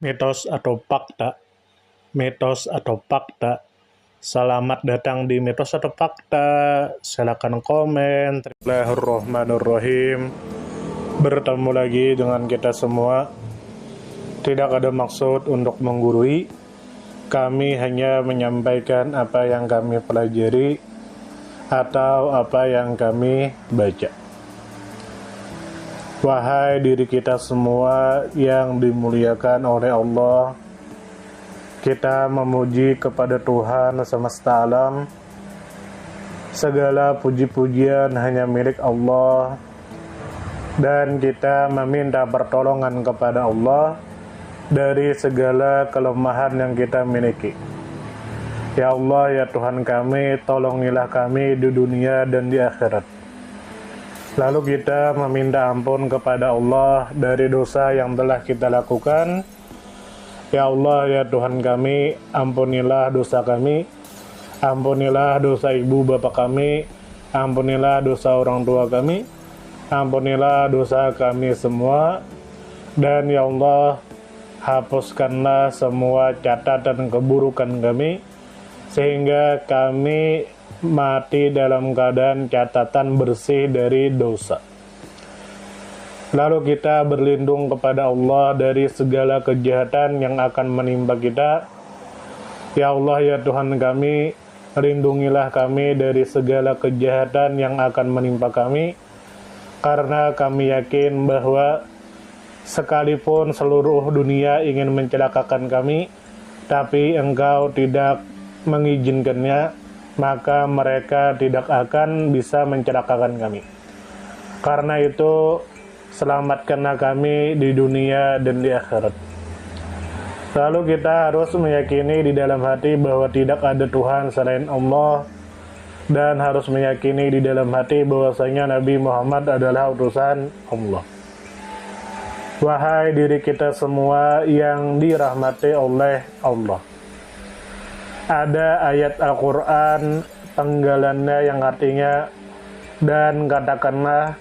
Mitos atau fakta? Mitos atau fakta? Selamat datang di Mitos atau Fakta. Silakan komen. Bismillahirrahmanirrahim. Bertemu lagi dengan kita semua. Tidak ada maksud untuk menggurui. Kami hanya menyampaikan apa yang kami pelajari atau apa yang kami baca. Wahai diri kita semua yang dimuliakan oleh Allah, kita memuji kepada Tuhan semesta alam. Segala puji-pujian hanya milik Allah, dan kita meminta pertolongan kepada Allah dari segala kelemahan yang kita miliki. Ya Allah, ya Tuhan kami, tolongilah kami di dunia dan di akhirat. Lalu kita meminta ampun kepada Allah dari dosa yang telah kita lakukan. Ya Allah, ya Tuhan kami, ampunilah dosa kami, ampunilah dosa ibu bapak kami, ampunilah dosa orang tua kami, ampunilah dosa kami semua, dan ya Allah, hapuskanlah semua catatan keburukan kami, sehingga kami mati dalam keadaan catatan bersih dari dosa. Lalu kita berlindung kepada Allah dari segala kejahatan yang akan menimpa kita. Ya Allah, ya Tuhan kami, lindungilah kami dari segala kejahatan yang akan menimpa kami, karena kami yakin bahwa sekalipun seluruh dunia ingin mencelakakan kami, tapi Engkau tidak mengizinkannya, maka mereka tidak akan bisa mencelakakan kami. Karena itu, selamatkanlah kami di dunia dan di akhirat. Lalu kita harus meyakini di dalam hati bahwa tidak ada Tuhan selain Allah, dan harus meyakini di dalam hati bahwasanya Nabi Muhammad adalah utusan Allah. Wahai diri kita semua yang dirahmati oleh Allah, ada ayat Al-Quran penggalannya yang artinya, dan katakanlah,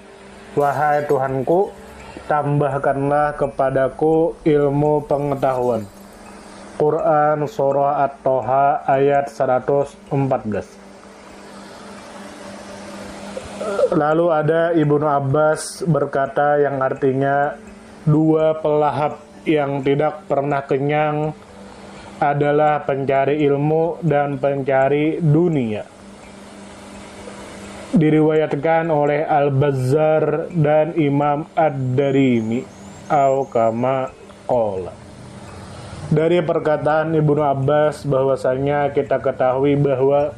wahai Tuhanku, tambahkanlah kepadaku ilmu pengetahuan. Quran Surah At-Toha ayat 114. Lalu ada Ibnu Abbas berkata yang artinya, dua pelahap yang tidak pernah kenyang adalah pencari ilmu dan pencari dunia. Diriwayatkan oleh Al-Bazzar dan Imam Ad-Darimi au kama qala. Dari perkataan Ibnu Abbas bahwasanya kita ketahui bahwa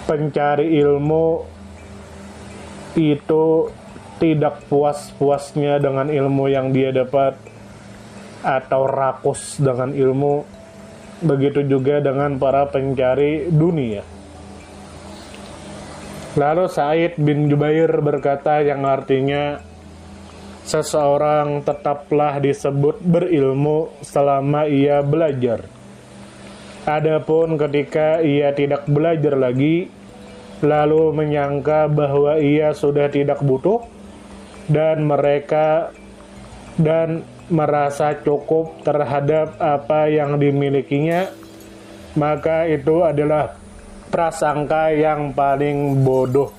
pencari ilmu itu tidak puas-puasnya dengan ilmu yang dia dapat, atau rakus dengan ilmu. Begitu juga dengan para pencari dunia. Lalu Sa'id bin Jubair berkata yang artinya, seseorang tetaplah disebut berilmu selama ia belajar. Adapun ketika ia tidak belajar lagi, lalu menyangka bahwa ia sudah tidak butuh, dan merasa cukup terhadap apa yang dimilikinya, maka itu adalah prasangka yang paling bodoh.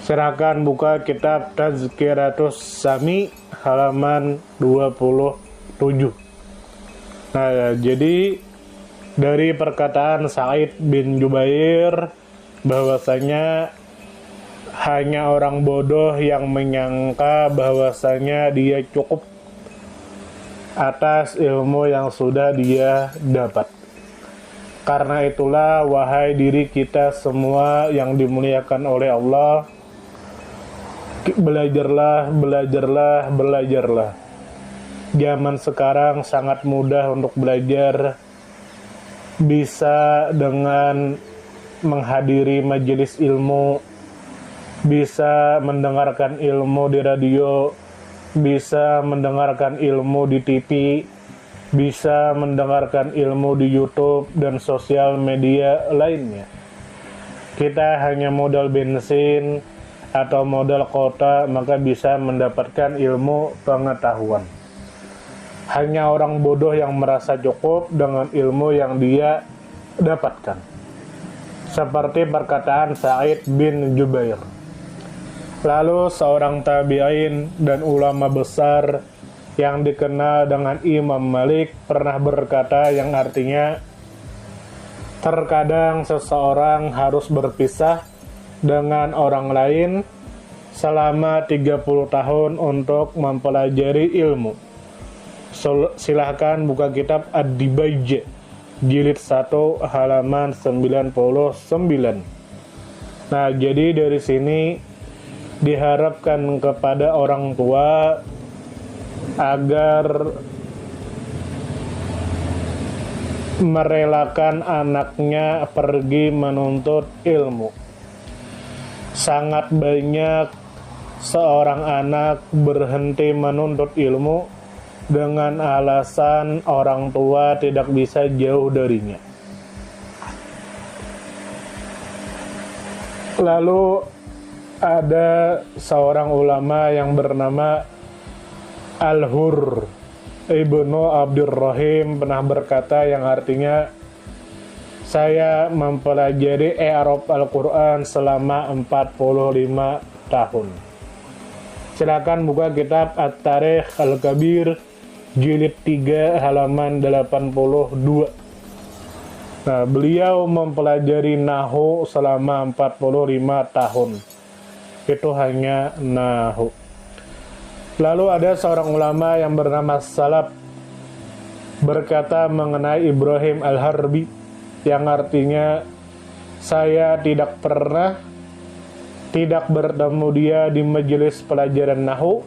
Silakan buka kitab Tazkiratus Sami halaman 27. Nah, jadi dari perkataan Sa'id bin Jubair bahwasanya hanya orang bodoh yang menyangka bahwasanya dia cukup atas ilmu yang sudah dia dapat. Karena itulah, wahai diri kita semua yang dimuliakan oleh Allah, belajarlah. Zaman sekarang sangat mudah untuk belajar, bisa dengan menghadiri majelis ilmu, bisa mendengarkan ilmu di radio, bisa mendengarkan ilmu di TV, bisa mendengarkan ilmu di YouTube dan sosial media lainnya. Kita hanya modal bensin atau modal kota, maka bisa mendapatkan ilmu pengetahuan. Hanya orang bodoh yang merasa cukup dengan ilmu yang dia dapatkan. Seperti perkataan Sa'id bin Jubair. Lalu seorang tabi'in dan ulama besar yang dikenal dengan Imam Malik pernah berkata yang artinya, terkadang seseorang harus berpisah dengan orang lain selama 30 tahun untuk mempelajari ilmu. Silahkan buka kitab Ad-Dibaij jilid 1 halaman 99. Nah, jadi dari sini diharapkan kepada orang tua agar merelakan anaknya pergi menuntut ilmu. Sangat banyak seorang anak berhenti menuntut ilmu dengan alasan orang tua tidak bisa jauh darinya. Lalu ada seorang ulama yang bernama Al-Hur Ibnu Abdurrahim pernah berkata yang artinya, saya mempelajari i'rab Al-Quran selama 45 tahun. Silakan buka kitab At-Tarikh Al-Kabir jilid 3 halaman 82. Nah, beliau mempelajari nahwu selama 45 tahun. Itu hanya nahwu. Lalu ada seorang ulama yang bernama Salaf berkata mengenai Ibrahim Al-Harbi yang artinya, saya tidak bertemu dia di majelis pelajaran nahwu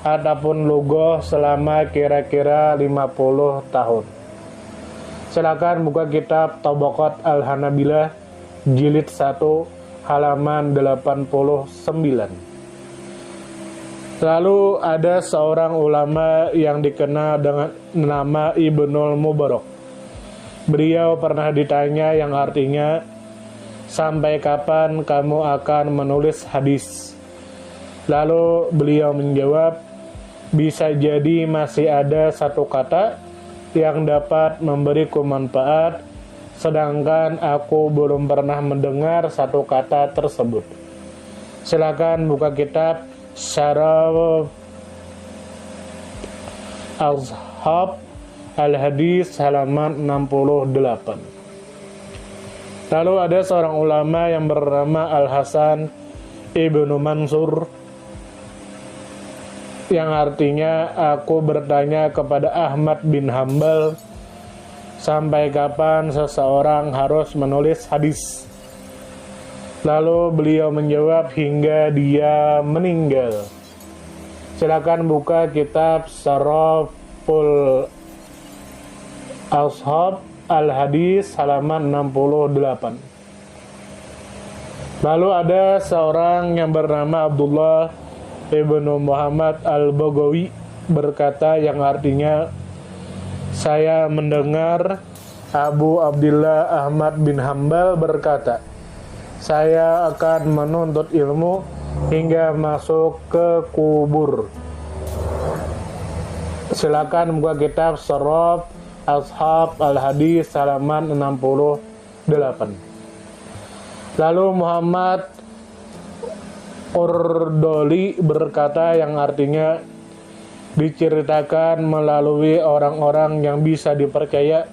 ataupun lughah selama kira-kira 50 tahun. Silakan buka kitab Tabaqat Al-Hanabilah jilid 1 halaman 89. Lalu ada seorang ulama yang dikenal dengan nama Ibnul Mubarak. Beliau pernah ditanya yang artinya, sampai kapan kamu akan menulis hadis? Lalu beliau menjawab, bisa jadi masih ada satu kata yang dapat memberiku manfaat, sedangkan aku belum pernah mendengar satu kata tersebut. Silakan buka kitab Syaraf Ashab Al-Hadis halaman 68. Lalu ada seorang ulama yang bernama Al-Hasan Ibnu Mansur yang artinya, aku bertanya kepada Ahmad bin Hambal, sampai kapan seseorang harus menulis hadis? Lalu beliau menjawab, hingga dia meninggal. Silakan buka kitab Syaraful Ashab Al-Hadis halaman 68. Lalu ada seorang yang bernama Abdullah Ibnu Muhammad Al-Bagawi berkata yang artinya, saya mendengar Abu Abdillah Ahmad bin Hambal berkata, saya akan menuntut ilmu hingga masuk ke kubur. Silakan buka kitab Syaraf Ashab Al-Hadis halaman 68. Lalu Muhammad Ordoli berkata yang artinya, diceritakan melalui orang-orang yang bisa dipercaya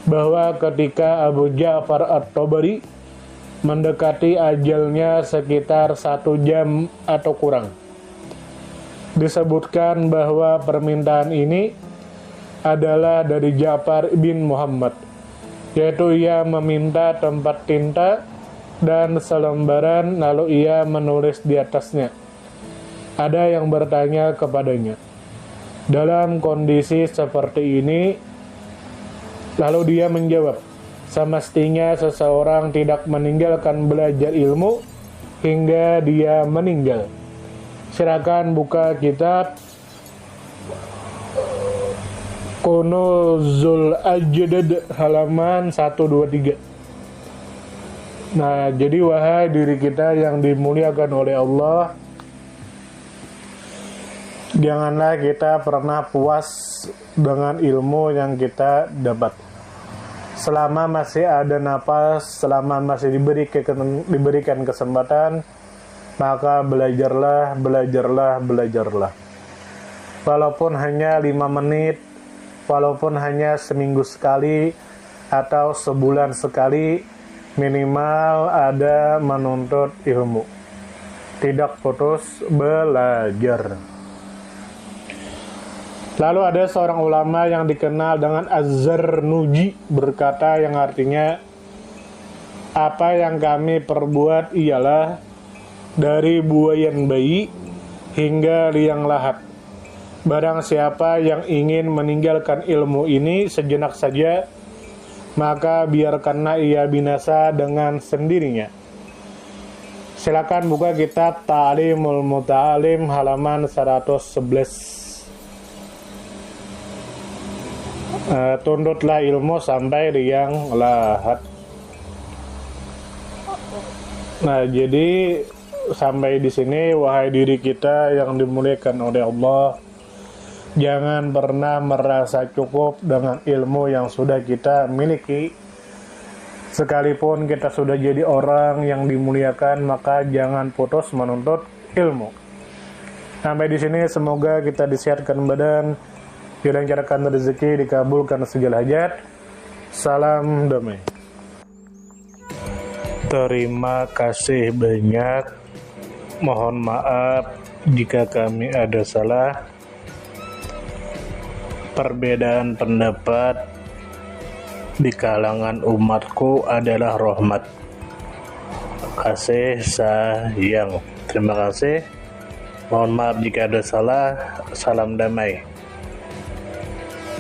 bahwa ketika Abu Ja'far At-Tabari mendekati ajalnya sekitar 1 jam atau kurang, disebutkan bahwa permintaan ini adalah dari Ja'far bin Muhammad, yaitu ia meminta tempat tinta dan selembaran, lalu ia menulis di atasnya. Ada yang bertanya kepadanya, dalam kondisi seperti ini, lalu dia menjawab, semestinya seseorang tidak meninggalkan belajar ilmu hingga dia meninggal. Silakan buka kitab Kunuzul Ajdad halaman 123. Nah, jadi wahai diri kita yang dimuliakan oleh Allah, Janganlah kita pernah puas dengan ilmu yang kita dapat. Selama masih ada napas, selama masih diberikan kesempatan, maka belajarlah. Walaupun hanya 5 menit, walaupun hanya seminggu sekali, atau sebulan sekali, minimal ada menuntut ilmu. Tidak putus belajar. Lalu ada seorang ulama yang dikenal dengan Az-Zarnuji berkata yang artinya, apa yang kami perbuat ialah dari buayan bayi hingga liang lahat. Barang siapa yang ingin meninggalkan ilmu ini sejenak saja, maka biarkanlah ia binasa dengan sendirinya. Silakan buka kitab Ta'limul Muta'alim halaman 111. Tuntutlah ilmu sampai liang lahat. Nah, jadi sampai di sini, wahai diri kita yang dimuliakan oleh Allah, jangan pernah merasa cukup dengan ilmu yang sudah kita miliki. Sekalipun kita sudah jadi orang yang dimuliakan, maka jangan putus menuntut ilmu. Sampai di sini, semoga kita disehatkan badan, dilancarkan rezeki, dikabulkan segala hajat. Salam damai. Terima kasih banyak. Mohon maaf jika kami ada salah. Perbedaan pendapat di kalangan umatku adalah rahmat. Kasih sayang. Terima kasih. Mohon maaf jika ada salah. Salam damai.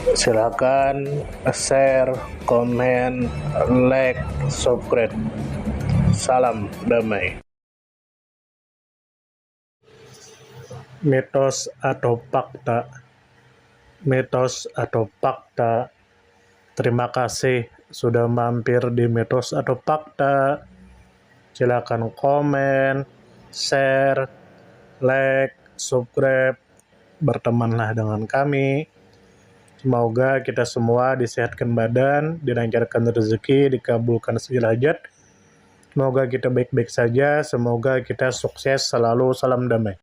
Silakan share, komen, like, subscribe. Salam damai. Mitos atau fakta? Mitos atau fakta? Terima kasih sudah mampir di mitos atau fakta. Silakan komen, share, like, subscribe. Bertemanlah dengan kami. Semoga kita semua disehatkan badan, dilancarkan rezeki, dikabulkan segala hajat. Semoga kita baik-baik saja, semoga kita sukses selalu. Salam damai.